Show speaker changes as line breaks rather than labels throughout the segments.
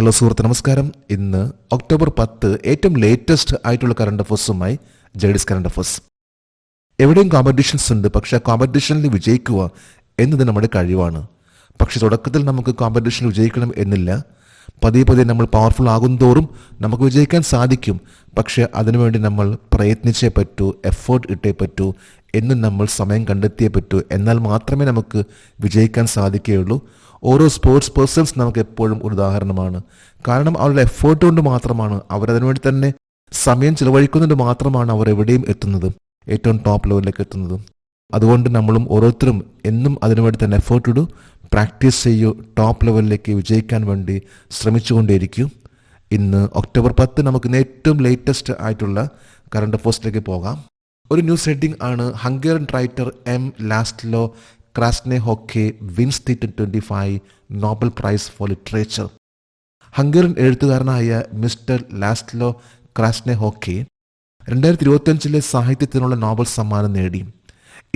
Hello സുഹൃത്ത്, നമസ്കാരം. ഇന്ന് ഒക്ടോബർ 10 ഏറ്റവും ലേറ്റസ്റ്റ് ആയിട്ടുള്ള കറണ്ട് അഫേഴ്സുമായി ജെഡിസ് കറണ്ട് അഫേഴ്സ്. എവിടെയും കോമ്പറ്റീഷൻസ് ഉണ്ട്, പക്ഷെ ആ കോമ്പറ്റീഷനിൽ വിജയിക്കുക എന്നത് നമ്മുടെ കഴിവാണ്. പക്ഷെ തുടക്കത്തിൽ നമുക്ക് കോമ്പറ്റീഷനിൽ വിജയിക്കണം എന്നില്ല. പതിയെ പതിയെ നമ്മൾ പവർഫുൾ ആകുന്തോറും നമുക്ക് വിജയിക്കാൻ സാധിക്കും. പക്ഷെ അതിനുവേണ്ടി നമ്മൾ പ്രയത്നിച്ചേ പറ്റൂ, എഫേർട്ട് ഇട്ടേ പറ്റൂ, എന്നും നമ്മൾ സമയം കണ്ടെത്തിയേ പറ്റൂ. എന്നാൽ മാത്രമേ നമുക്ക് വിജയിക്കാൻ സാധിക്കുകയുള്ളൂ. ഓരോ സ്പോർട്സ് പേഴ്സൺസ് നമുക്ക് എപ്പോഴും ഒരു ഉദാഹരണമാണ്. കാരണം അവരുടെ എഫേർട്ട് കൊണ്ട് മാത്രമാണ്, അവരതിനുവേണ്ടി തന്നെ സമയം ചിലവഴിക്കുന്നുണ്ട് മാത്രമാണ് അവർ എവിടെയും എത്തുന്നത്, ഏറ്റവും ടോപ്പ് ലെവലിലേക്ക് എത്തുന്നത്. അതുകൊണ്ട് നമ്മളും ഓരോരുത്തരും എന്നും അതിനുവേണ്ടി തന്നെ എഫേർട്ട് ഇടൂ, പ്രാക്ടീസ് ചെയ്യൂ, ടോപ്പ് ലെവലിലേക്ക് വിജയിക്കാൻ വേണ്ടി ശ്രമിച്ചുകൊണ്ടേയിരിക്കും. ഇന്ന് ഒക്ടോബർ 10 നമുക്ക് ഏറ്റവും ലേറ്റസ്റ്റ് ആയിട്ടുള്ള കറണ്ട് അഫേഴ്സിലേക്ക് പോകാം. ഒരു ന്യൂസ് ഹെഡിംഗ് ആണ്: Hungarian writer M Laszlo Krasznahorkai wins the 2025 Nobel prize for literature. Hungarian എഴുത്തുകാരനായ മിസ്റ്റർ ലാസ്ലോ ക്രാസ്നെഹോക്കെ 2025 സാഹിത്യത്തിനുള്ള നോബൽ സമ്മാനം നേടി.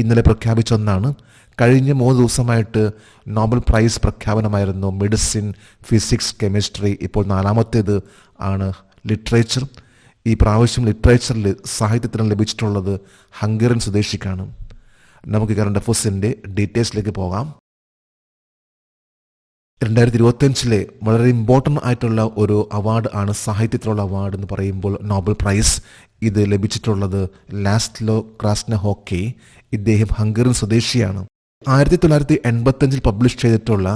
ഇന്നലെ പ്രഖ്യാപിച്ച ഒന്നാണ്. കഴിഞ്ഞ 3 ദിവസമായിട്ട് നോബൽ പ്രൈസ് പ്രഖ്യാപനമായിരുന്നു. Medicine, physics, chemistry. ഇപ്പോൾ 4മത്തേത് ആണ് ലിറ്ററേച്ചർ. ഈ പ്രാവശ്യം ലിറ്ററേച്ചറിൽ സാഹിത്യത്തിന് ലഭിച്ചിട്ടുള്ളത് ഹംഗേറിയൻ സ്വദേശിക്കാണ്. നമുക്ക് കറണ്ട് അഫേഴ്സിൻ്റെ ഡീറ്റെയിൽസിലേക്ക് പോകാം. 2025 വളരെ ഇമ്പോർട്ടൻ്റ് ആയിട്ടുള്ള ഒരു അവാർഡ് ആണ് സാഹിത്യത്തിലുള്ള അവാർഡ് എന്ന് പറയുമ്പോൾ നോബൽ പ്രൈസ്. ഇത് ലഭിച്ചിട്ടുള്ളത് ലാസ്ലോ ക്രാസ്നെഹോക്കെ. ഇദ്ദേഹം ഹംഗേറിയൻ സ്വദേശിയാണ്. 1985 പബ്ലിഷ് ചെയ്തിട്ടുള്ള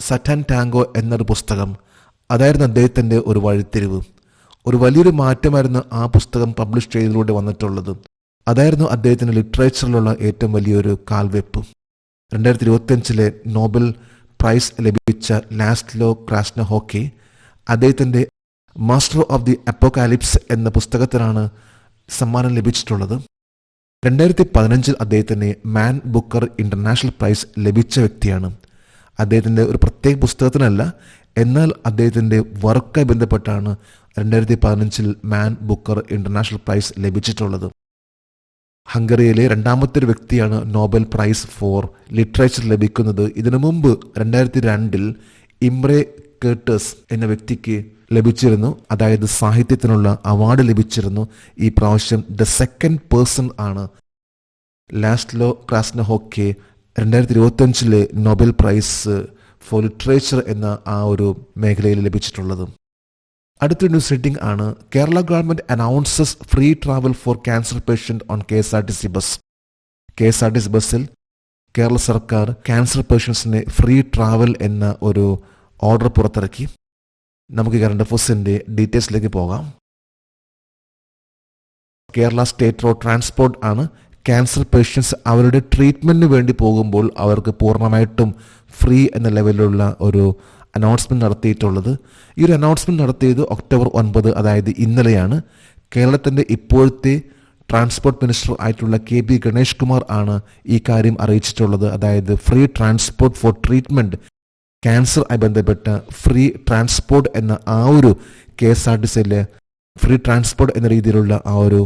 സറ്റാൻ ടാങ്കോ എന്നൊരു പുസ്തകം, അതായിരുന്നു അദ്ദേഹത്തിൻ്റെ ഒരു വഴിത്തിരിവ്. ഒരു വലിയൊരു മാറ്റമായിരുന്നു ആ പുസ്തകം പബ്ലിഷ് ചെയ്തതിലൂടെ വന്നിട്ടുള്ളത്. അതായിരുന്നു അദ്ദേഹത്തിന് ലിറ്ററേച്ചറിലുള്ള ഏറ്റവും വലിയൊരു കാൽവെപ്പ്. 2025 നോബൽ പ്രൈസ് ലഭിച്ച ലാസ്ലോ ക്രാസ്നെഹോക്കെ അദ്ദേഹത്തിൻ്റെ മാസ്റ്റർ ഓഫ് ദി അപ്പോകാലിപ്സ് എന്ന പുസ്തകത്തിനാണ് സമ്മാനം ലഭിച്ചിട്ടുള്ളത്. 2015 അദ്ദേഹത്തിന് മാൻ ബുക്കർ ഇന്റർനാഷണൽ പ്രൈസ് ലഭിച്ച വ്യക്തിയാണ്. അദ്ദേഹത്തിൻ്റെ ഒരു പ്രത്യേക പുസ്തകത്തിനല്ല, എന്നാൽ അദ്ദേഹത്തിൻ്റെ വർക്കായി ബന്ധപ്പെട്ടാണ് 2015 മാൻ ബുക്കർ ഇന്റർനാഷണൽ പ്രൈസ് ലഭിച്ചിട്ടുള്ളത്. ഹംഗറിയിലെ 2മത്തെ ഒരു വ്യക്തിയാണ് നോബൽ പ്രൈസ് ഫോർ ലിറ്ററേച്ചർ ലഭിക്കുന്നത്. ഇതിനു മുമ്പ് 2002 ഇംറെ കേർട്ടസ് എന്ന വ്യക്തിക്ക് ലഭിച്ചിരുന്നു, അതായത് സാഹിത്യത്തിനുള്ള അവാർഡ് ലഭിച്ചിരുന്നു. ഈ പ്രാവശ്യം ദ സെക്കൻഡ് പേഴ്സൺ ആണ് Laszlo Krasznahorkai 2025 Nobel prize for literature എന്ന ആ ഒരു മേഖലയിൽ ലഭിച്ചിട്ടുള്ളത്. അടുത്തൊരു ന്യൂസ് ഹെഡിംഗ് ആണ്: Kerala government announces free travel for cancer patient on KSRTC bus. KSRTC ബസ്സിൽ കേരള സർക്കാർ ക്യാൻസർ പേഷ്യൻസിന് ഫ്രീ ട്രാവൽ എന്ന ഒരു ഓർഡർ പുറത്തിറക്കി. നമുക്ക് കറണ്ട് അഫേഴ്സിന്റെ ഡീറ്റെയിൽസിലേക്ക് പോകാം. കേരള സ്റ്റേറ്റ് റോഡ് ട്രാൻസ്പോർട്ട് ആണ് ക്യാൻസർ പേഷ്യൻസ് അവരുടെ ട്രീറ്റ്മെന്റിന് വേണ്ടി പോകുമ്പോൾ അവർക്ക് പൂർണ്ണമായിട്ടും ഫ്രീ എന്ന ലെവലിലുള്ള ഒരു അനൗൺസ്മെന്റ് നടത്തിയിട്ടുള്ളത്. ഈ ഒരു അനൗൺസ്മെന്റ് നടത്തിയത് ഒക്ടോബർ 9, അതായത് ഇന്നലെയാണ്. കേരളത്തിൻ്റെ ഇപ്പോഴത്തെ ട്രാൻസ്പോർട്ട് മിനിസ്റ്റർ ആയിട്ടുള്ള KB ഗണേഷ് കുമാർ ആണ് ഈ കാര്യം അറിയിച്ചിട്ടുള്ളത്. അതായത് free transport four treatment, cancer ആയി ബന്ധപ്പെട്ട ഫ്രീ ട്രാൻസ്പോർട്ട് എന്ന ആ ഒരു KSRTCയിലെ ഫ്രീ ട്രാൻസ്പോർട്ട് എന്ന രീതിയിലുള്ള ആ ഒരു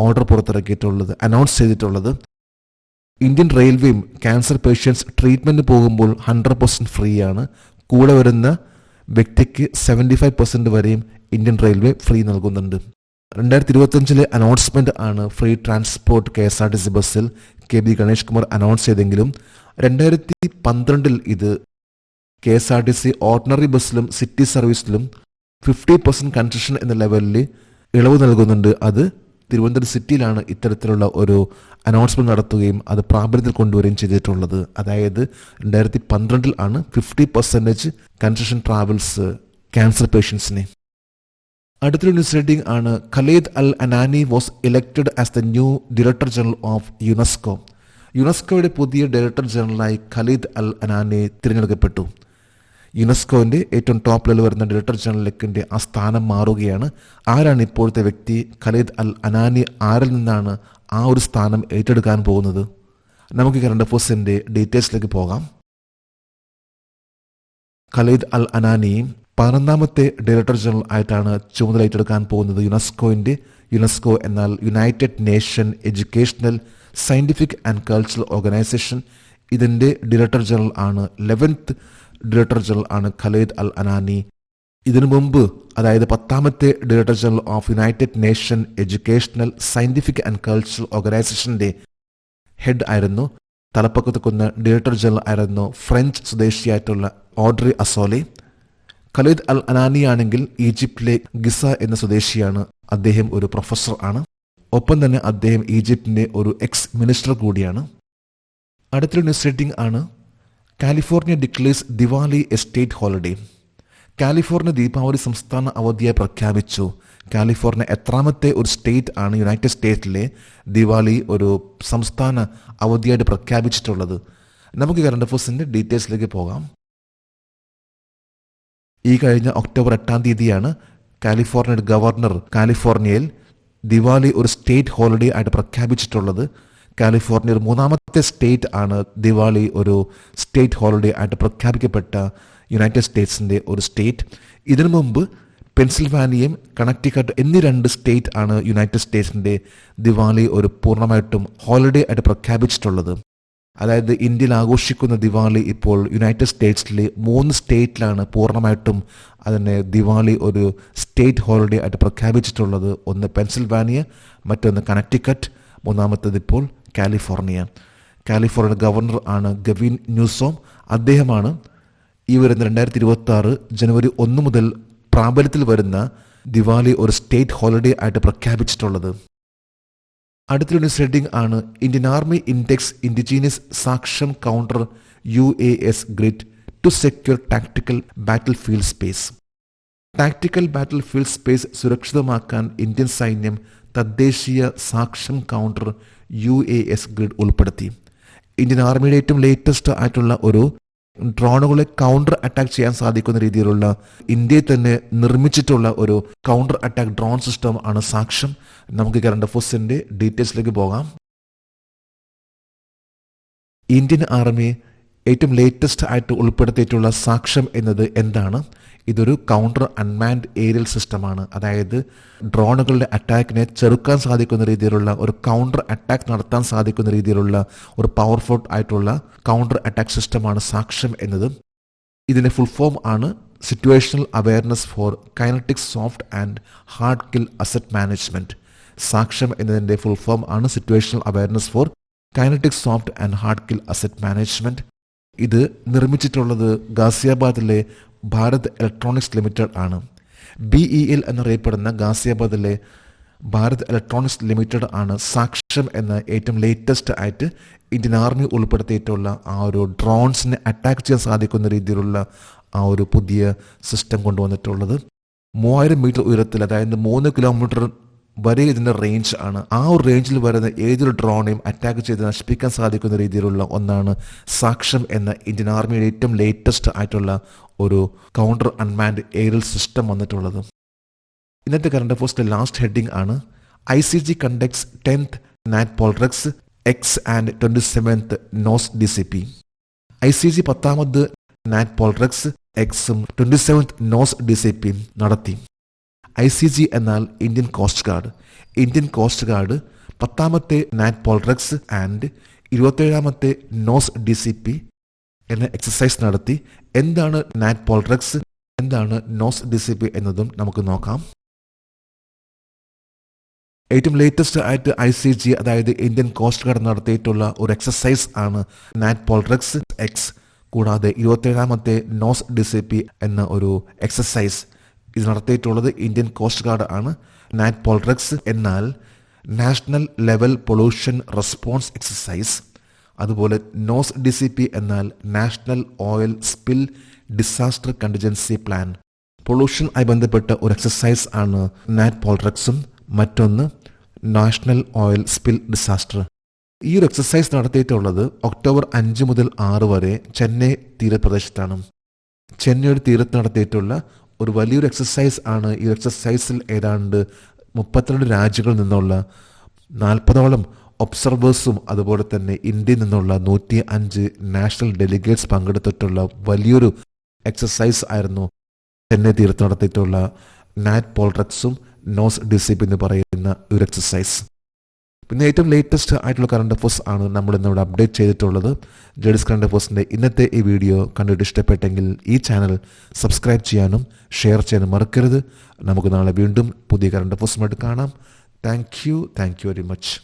ഓർഡർ പുറത്തിറക്കിയിട്ടുള്ളത്, അനൗൺസ് ചെയ്തിട്ടുള്ളത്. ഇന്ത്യൻ റെയിൽവേയും ക്യാൻസർ പേഷ്യൻസ് ട്രീറ്റ്മെന്റ് പോകുമ്പോൾ 100% ഫ്രീ ആണ്. കൂടെ വരുന്ന വ്യക്തിക്ക് 75% വരെയും ഇന്ത്യൻ റെയിൽവേ ഫ്രീ നൽകുന്നുണ്ട്. 2025 അനൗൺസ്മെന്റ് ആണ് ഫ്രീ ട്രാൻസ്പോർട്ട് KSRTC ബസ്സിൽ KB ഗണേഷ് കുമാർ അനൗൺസ് ചെയ്തെങ്കിലും 2012 ഇത് KSRTC ഓർഡിനറി ബസ്സിലും സിറ്റി സർവീസിലും 50% കൺസെഷൻ എന്ന ലെവലിൽ ഇളവ് നൽകുന്നുണ്ട്. അത് തിരുവനന്തപുരം സിറ്റിയിലാണ് ഇത്തരത്തിലുള്ള ഒരു അനൗൺസ്മെന്റ് നടത്തുകയും അത് പ്രാബല്യത്തിൽ കൊണ്ടുവരികയും ചെയ്തിട്ടുള്ളത്. അതായത് 2012 ആണ് 50% കൺസെഷൻ ട്രാവൽസ് ക്യാൻസർ പേഷ്യൻസിനെ. അടുത്തൊരു ന്യൂസ് ഹെഡിംഗ് ആണ്: Khalid Al Anani was elected as the new director general of UNESCO. യുനെസ്കോയുടെ പുതിയ ഡയറക്ടർ ജനറലായി ഖലീദ് അൽ അനാനി തിരഞ്ഞെടുക്കപ്പെട്ടു. യുനെസ്കോന്റെ ഏറ്റവും ടോപ്പ് ലെവൽ വരുന്ന ഡയറക്ടർ ജനറലിന്റെ ആ സ്ഥാനം മാറുകയാണ്. ആരാണ് ഇപ്പോഴത്തെ വ്യക്തി? ഖലീദ് അൽ അനാനി ആരിൽ നിന്നാണ് ആ ഒരു സ്ഥാനം ഏറ്റെടുക്കാൻ പോകുന്നത്? നമുക്ക് കറണ്ട് അഫേഴ്സിന്റെ ഡീറ്റെയിൽസിലേക്ക് പോകാം. ഖലീദ് അൽ അനാനി 11മത്തെ ഡയറക്ടർ ജനറൽ ആയിട്ടാണ് ചുമതല ഏറ്റെടുക്കാൻ പോകുന്നത്. യുനെസ്കോ എന്നാൽ United Nation Educational, Scientific and Cultural Organisation. ഇതിന്റെ ഡയറക്ടർ ജനറൽ ആണ്, 11th ഡയറക്ടർ ജനറൽ ആണ് ഖലീദ് അൽ അനാനി. ഇതിനു മുമ്പ്, അതായത് 10ാമത്തെ director general of United Nation Educational, Scientific and Cultural ഓർഗനൈസേഷന്റെ ഹെഡ് ആയിരുന്നു. തലപ്പക്കത്ത് കുന്ന ഡയറക്ടർ ജനറൽ ആയിരുന്നു ഫ്രഞ്ച് സ്വദേശിയായിട്ടുള്ള ഓഡ്രി അസോലെ. ഖലീദ് അൽ അനാനി ആണെങ്കിൽ ഈജിപ്തിലെ ഗിസ എന്ന സ്വദേശിയാണ്. അദ്ദേഹം ഒരു പ്രൊഫസർ ആണ്. ഒപ്പം തന്നെ അദ്ദേഹം ഈജിപ്തിന്റെ ഒരു എക്സ് മിനിസ്റ്റർ കൂടിയാണ്. അടുത്തൊരു ന്യൂസ് റീഡിംഗ് ആണ്. California declares Diwali A state holiday. California Deepavali സംസ്ഥാന അവധിയായി പ്രഖ്യാപിച്ചു. കാലിഫോർണിയ എത്രാമത്തെ ഒരു സ്റ്റേറ്റ് ആണ് യുണൈറ്റഡ് സ്റ്റേറ്റ്സിലെ ദിവാലി ഒരു സംസ്ഥാന അവധിയായിട്ട് പ്രഖ്യാപിച്ചിട്ടുള്ളത്? നമുക്ക് കറണ്ട് അഫയേഴ്സിന്റെ ഡീറ്റെയിൽസിലേക്ക് പോകാം. ഈ കഴിഞ്ഞ ഒക്ടോബർ 8-ാം തീയതിയാണ് കാലിഫോർണിയയുടെ ഗവർണർ കാലിഫോർണിയയിൽ ദിവാലി ഒരു സ്റ്റേറ്റ് ഹോളിഡേ ആയിട്ട് പ്രഖ്യാപിച്ചിട്ടുള്ളത്. കാലിഫോർണിയ ഒരു 3ാമത്തെ സ്റ്റേറ്റ് ആണ് ദിവാലി ഒരു സ്റ്റേറ്റ് ഹോളിഡേ ആയിട്ട് പ്രഖ്യാപിക്കപ്പെട്ട യുണൈറ്റഡ് സ്റ്റേറ്റ്സിന്റെ ഒരു സ്റ്റേറ്റ്. ഇതിനു മുമ്പ് പെൻസിൽവാനിയയും കണക്ടിക്കട്ട് എന്നീ 2 സ്റ്റേറ്റ് ആണ് യുണൈറ്റഡ് സ്റ്റേറ്റ്സിന്റെ ദിവാലി ഒരു പൂർണ്ണമായിട്ടും ഹോളിഡേ ആയിട്ട് പ്രഖ്യാപിച്ചിട്ടുള്ളത്. അതായത് ഇന്ത്യയിൽ ആഘോഷിക്കുന്ന ദിവാലി ഇപ്പോൾ യുണൈറ്റഡ് സ്റ്റേറ്റ്സിലെ 3 സ്റ്റേറ്റിലാണ് പൂർണ്ണമായിട്ടും അതിനെ ദിവാലി ഒരു സ്റ്റേറ്റ് ഹോളിഡേ ആയിട്ട് പ്രഖ്യാപിച്ചിട്ടുള്ളത്. ഒന്ന് പെൻസിൽവാനിയ, മറ്റൊന്ന് കണക്ടിക്കട്ട്, 3ാമത്തേത് ഇപ്പോൾ കാലിഫോർണിയ. കാലിഫോർണിയ ഗവർണർ ആണ് ഗവിൻ ന്യൂസോം. അദ്ദേഹമാണ് ഈ വരുന്ന 2026 ജനുവരി 1 മുതൽ പ്രാബല്യത്തിൽ വരുന്ന ദിവാലി ഒരു സ്റ്റേറ്റ് ഹോളിഡേ ആയിട്ട് പ്രഖ്യാപിച്ചിട്ടുള്ളത്. അടുത്തൊരു ന്യൂസ് റീഡിംഗ് ആണ്. Indian army index indigenous Saksham counter UAS grid to secure tactical battlefield space. Tactical battlefield space സുരക്ഷിതമാക്കാൻ ഇന്ത്യൻ സൈന്യം തദ്ദേശീയ സാക്ഷം കൗണ്ടർ UAS ഗ്രിഡ് ഉൾപ്പെടുത്തി. ഇന്ത്യൻ ആർമിയുടെ ഏറ്റവും ലേറ്റസ്റ്റ് ആയിട്ടുള്ള ഒരു ഡ്രോണുകളെ കൗണ്ടർ അറ്റാക്ക് ചെയ്യാൻ സാധിക്കുന്ന രീതിയിലുള്ള ഇന്ത്യയിൽ തന്നെ നിർമ്മിച്ചിട്ടുള്ള ഒരു കൗണ്ടർ അറ്റാക്ക് ഡ്രോൺ സിസ്റ്റം ആണ് സാക്ഷം. നമുക്ക് കറണ്ട് അഫയേഴ്സിന്റെ ഡീറ്റെയിൽസിലേക്ക് പോകാം. ഇന്ത്യൻ ആർമി ഏറ്റവും ലേറ്റസ്റ്റ് ആയിട്ട് ഉൾപ്പെടുത്തിയിട്ടുള്ള സാക്ഷം എന്നത് എന്താണ്? ഇതൊരു കൗണ്ടർ അൺമാൻഡ് ഏരിയൽ സിസ്റ്റമാണ്. അതായത് ഡ്രോണുകളുടെ അറ്റാക്കിനെ ചെറുക്കാൻ സാധിക്കുന്ന രീതിയിലുള്ള ഒരു കൗണ്ടർ അറ്റാക്ക് നടത്താൻ സാധിക്കുന്ന രീതിയിലുള്ള ഒരു പവർഫുൾ ആയിട്ടുള്ള കൗണ്ടർ അറ്റാക്ക് സിസ്റ്റമാണ് സാക്ഷം എന്നത്. ഇതിന്റെ ഫുൾ ഫോം ആണ് situational awareness four kinetic soft and hard kill asset management. Saksham എന്നതിന്റെ ഫുൾ ഫോം ആണ് situational awareness four kinetic soft and hard kill asset management. ഇത് നിർമ്മിച്ചിട്ടുള്ളത് ഗാസിയാബാദിലെ ഭാരത് ഇലക്ട്രോണിക്സ് ലിമിറ്റഡ് ആണ്. BEL എന്നറിയപ്പെടുന്ന ഗാസിയാബാദിലെ ഭാരത് ഇലക്ട്രോണിക്സ് ലിമിറ്റഡ് ആണ് സാക്ഷം എന്ന ഏറ്റവും ലേറ്റസ്റ്റ് ആയിട്ട് ഇന്ത്യൻ ആർമി ഉൾപ്പെടുത്തിയിട്ടുള്ള ആ ഒരു ഡ്രോൺസിനെ അറ്റാക്ക് ചെയ്യാൻ സാധിക്കുന്ന രീതിയിലുള്ള ആ ഒരു പുതിയ സിസ്റ്റം കൊണ്ടുവന്നിട്ടുള്ളത്. 3000 മീറ്റർ ഉയരത്തിൽ, അതായത് 3 കിലോമീറ്റർ വരെ ഇതിന്റെ റേഞ്ച് ആണ്. ആ ഒരു റേഞ്ചിൽ വരുന്ന ഏതൊരു ഡ്രോണേയും അറ്റാക്ക് ചെയ്ത് നശിപ്പിക്കാൻ സാധിക്കുന്ന രീതിയിലുള്ള ഒന്നാണ് സാക്ഷം എന്ന ഇന്ത്യൻ ആർമിയുടെ ഏറ്റവും ലേറ്റസ്റ്റ് ആയിട്ടുള്ള ഒരു കൗണ്ടർ അൺമാൻഡ് എയറിയൽ സിസ്റ്റം വന്നിട്ടുള്ളത്. ഇന്നത്തെ കറണ്ട് അഫയേഴ്സിന്റെ ലാസ്റ്റ് ഹെഡിംഗ് ആണ്. ICG conducts 10th NAT POLREX X and 27th NOS DCP. ICG 10ാമത് നാറ്റ് പോൾട്രെക്സ് എക്സും 27th നോസ് DCP നടത്തി. ICG എന്നാൽ Indian Coast Guard. Indian Coast Guard 10ാമത്തെ നാറ്റ് പോൾട്രെക്സ് ആൻഡ് 27ാമത്തെ നോസ് DCP എന്ന exercise നടത്തി. എന്താണ് നാറ്റ് പോൾട്രെക്സ്, എന്താണ് നോസ് DCP എന്നതും നമുക്ക് നോക്കാം. ഏറ്റവും ലേറ്റസ്റ്റ് ആയിട്ട് ICG, അതായത് ഇന്ത്യൻ കോസ്റ്റ് ഗാർഡ് നടത്തിയിട്ടുള്ള ഒരു എക്സസൈസ് ആണ് നാറ്റ് പോൾട്രെക്സ് എക്സ്. കൂടാതെ 27ാമത്തെ നോസ് DCP എന്ന ഒരു എക്സസൈസ് ഇത് നടത്തിയിട്ടുള്ളത് ഇന്ത്യൻ കോസ്റ്റ് ഗാർഡ് ആണ്. നാറ്റ് പോൾട്രെക്സ് എന്നാൽ national level pollution response exercise. അതുപോലെ നോസ് DCP എന്നാൽ national oil spill disaster contingency plan. Pollution ആയി ബന്ധപ്പെട്ട ഒരു എക്സസൈസ് ആണ് നാറ്റ് പോൾട്രെക്സും മറ്റൊന്ന് നാഷണൽ ഓയിൽ സ്പിൽ ഡിസാസ്റ്റർ. ഈ ഒരു എക്സസൈസ് നടത്തിയിട്ടുള്ളത് ഒക്ടോബർ 5 മുതൽ 6 വരെ ചെന്നൈ തീരപ്രദേശത്താണ്. ചെന്നൈയുടെ തീരത്ത് നടത്തിയിട്ടുള്ള ഒരു വലിയൊരു എക്സസൈസ് ആണ്. ഈ എക്സസൈസിൽ ഏതാണ്ട് 32 രാജ്യങ്ങളിൽ നിന്നുള്ള 40ഓളം ഒബ്സർവേഴ്സും അതുപോലെ തന്നെ ഇന്ത്യയിൽ നിന്നുള്ള 105 നാഷണൽ ഡെലിഗേറ്റ്സ് പങ്കെടുത്തിട്ടുള്ള വലിയൊരു എക്സസൈസ് ആയിരുന്നു ചെന്നൈ തീരത്ത് നടത്തിയിട്ടുള്ള നാറ്റ് പോൾട്രെക്സും നോസ് DCP എന്ന് പറയുന്ന ഒരു എക്സസൈസ്. പിന്നെ ഏറ്റവും ലേറ്റസ്റ്റ് ആയിട്ടുള്ള കറണ്ട് അഫേഴ്സ് ആണ് നമ്മൾ ഇന്നിവിടെ അപ്ഡേറ്റ് ചെയ്തിട്ടുള്ളത്. ജഡ്സ് കറണ്ട് അഫേഴ്സിൻ്റെ ഇന്നത്തെ ഈ വീഡിയോ കണ്ടിട്ട് ഇഷ്ടപ്പെട്ടെങ്കിൽ ഈ ചാനൽ സബ്സ്ക്രൈബ് ചെയ്യാനും ഷെയർ ചെയ്യാനും മറക്കരുത്. നമുക്ക് നാളെ വീണ്ടും പുതിയ കറണ്ട് അഫേഴ്സുമായിട്ട് കാണാം. Thank you very much.